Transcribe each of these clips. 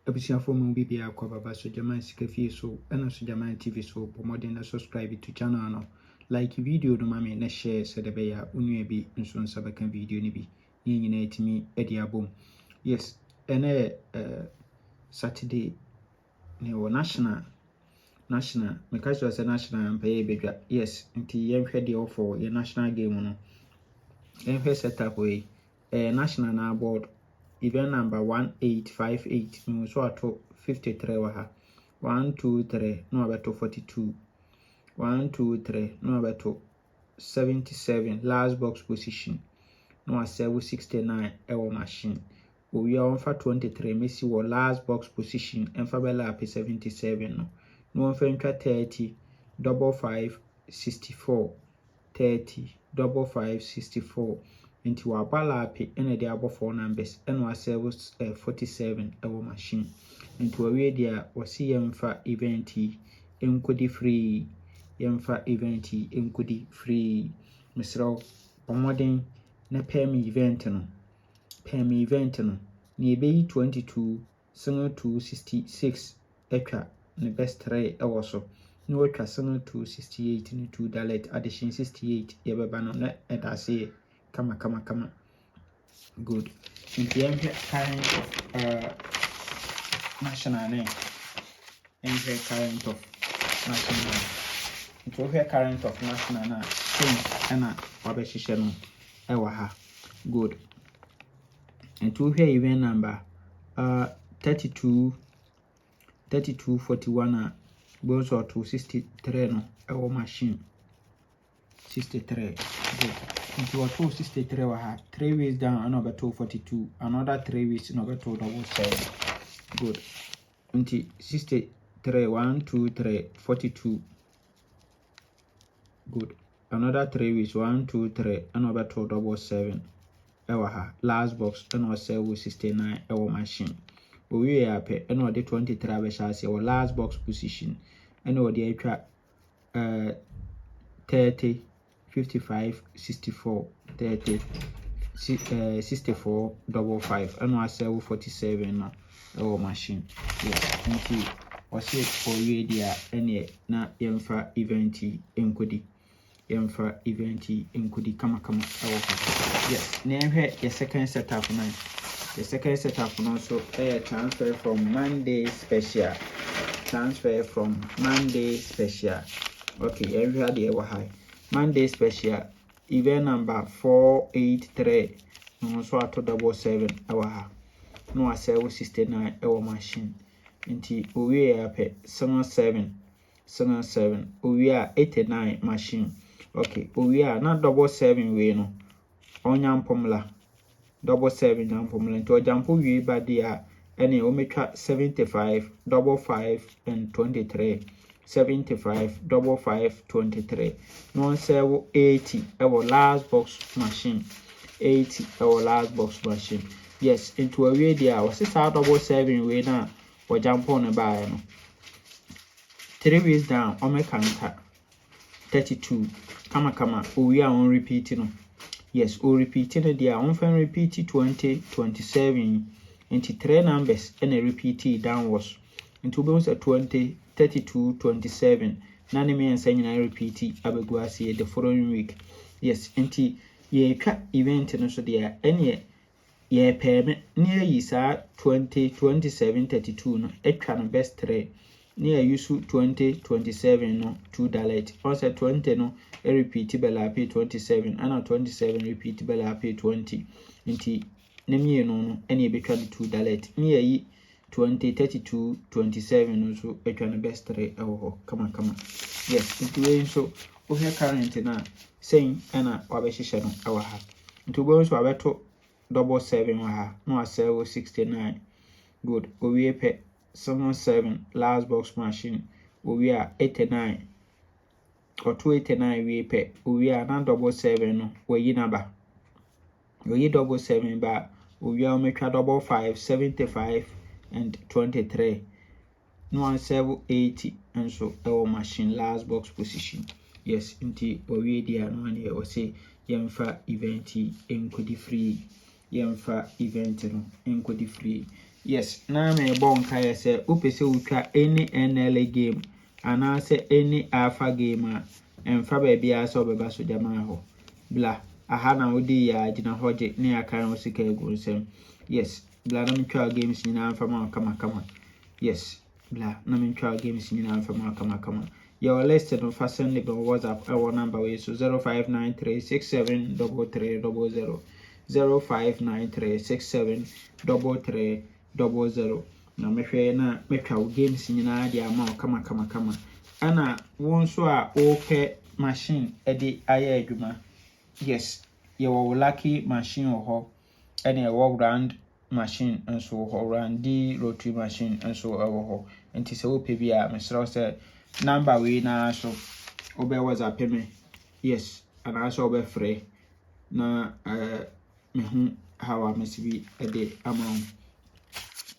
Abusuafo mu bibia akwa baba so German sika fie so ena so German TV so promoting na subscribe to channel no like video no mame na share so de be ya unua bi nso nsa beka video ni bi ni nyina etimi edi abom. Yes, ene Saturday ne wo national because was a national pay bedwa. Yes, nti yenhwe de ofo ye national game no yenhwe setup we national na board event number 1858 so ato 53 wa ha 123 no abeto 42 123 no abeto 77 last box position no asewu 69 ewo machine we are on for 23 Messi wo last box position and for bella 77 no on for 30 double 5 64 30 double 5 64 into wa balapi ene de abo 4 numbers and wa service 47 ewo machine into we dia wasi yemfa event enkodi free yemfa event enkodi free misro pomodin na pay me event no ni ebeyi 22 single 266 etwa ne best 3 ewo so ni wotwa single 268 ni 2 dalet addition 68 yebeba no na edase kama good in the current of national name and the current of national into here current of national na thing na wabeshishe no ewa ha good into here event number 3241 goes or 263 no ewa machine 63 good into 263 wa ha 3 ways down another 242 another 3 ways another 277 good into 63 1 2 3 42 good another 3 ways 1 2 3 another 277 ewa ha last box and sell 69 ewa machine we ape and the 23 abeshase our last box position and the etwa 30 55 64 30 64 double 5 and I sell 47 no our machine. Yes, nti wase for we dia ene na yemfa event enkodi kama our. Yes, na ehwe the second setup na the second setup no so transfer from Monday special okay every day we high Monday special event number 483 no so ato 77 ewa ha no asewo 69 ewa machine nti owie ape 7 owie 89 machine okay owie na 77 we no onyampomla 77 nyampomla nti ojampo wie badia ene o metwa 75 double 5 and 23 75 double 5 23 no sell 80 our last box machine 80 our last box machine. Yes, into a way there was 677 we na or jump on a buy no 3 ways down on my counter 32 kama we are on repeating no. Yes, o repeating there on fan repeat 20 27 into 3 numbers and a repeat downwards into bones at 20 32 27 nane me ensa nyina repeat abeguase the following week. Yes, enti ye twa event no so there ene ye peme near yi sa 20 27 32 no etwa no best 3 near use 20 27 no 2 dalet also 20 no a repeat bella pay 27 and 27 repeat bella pay 20 enti nemie no ene betwa 2 dalet near yi 20 32 27 so etwa no best 3 ewo kama yes nti we so o here current na saying ana wabeshishe no ewo ha nti we so abeto 77 wa ha no asell 69 good we pe 77 last box machine we are 89 or 289 we pe we are na 77 no we yi number we yi 77 ba we are metwa 5 75 and 23 no one 80 and so our machine last box position. Yes, nti we dia no ane o say yemfa event enkodi free yemfa event no enkodi free Yes, na me bon kaya say upese utwa any NLA game anaasɛ any alpha game a emfa baabi a sɛ obeba so jama ho bla aha na wodi ya agina hoje ne aka no sika egu nsem. Yes, bla na metwa games nyina amfa ma kama. Yes, bla na metwa games nyina amfa ma kama. Your list no fa send me WhatsApp our number we so 0593673300 0593673300 na mehwe na metwa games nyina de ama kama ana won so a ope machine ede aye adwuma. Yes, your lucky machine ho ene wo grand machine nso ho randi rotary machine nso ho enti se wo pe bia mesraw se number we na so obe WhatsApp me. Yes, and also obe free na me hu how I must be a day amount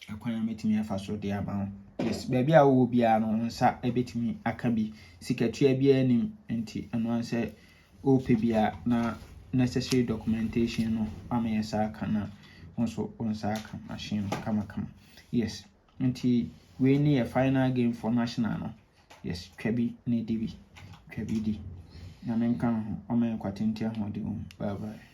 akwana metimi afa so de amount. Yes, baby a wo bia no nsa ebetimi aka bi sikatua bia anim enti eno anse o pe bia na necessary documentation no amesa aka na onso onsa aka machine kama. Yes, enti we need a final game for national no. Yes, twabi ne dibi di na menka ho o men kwatenti ahode. Bye bye.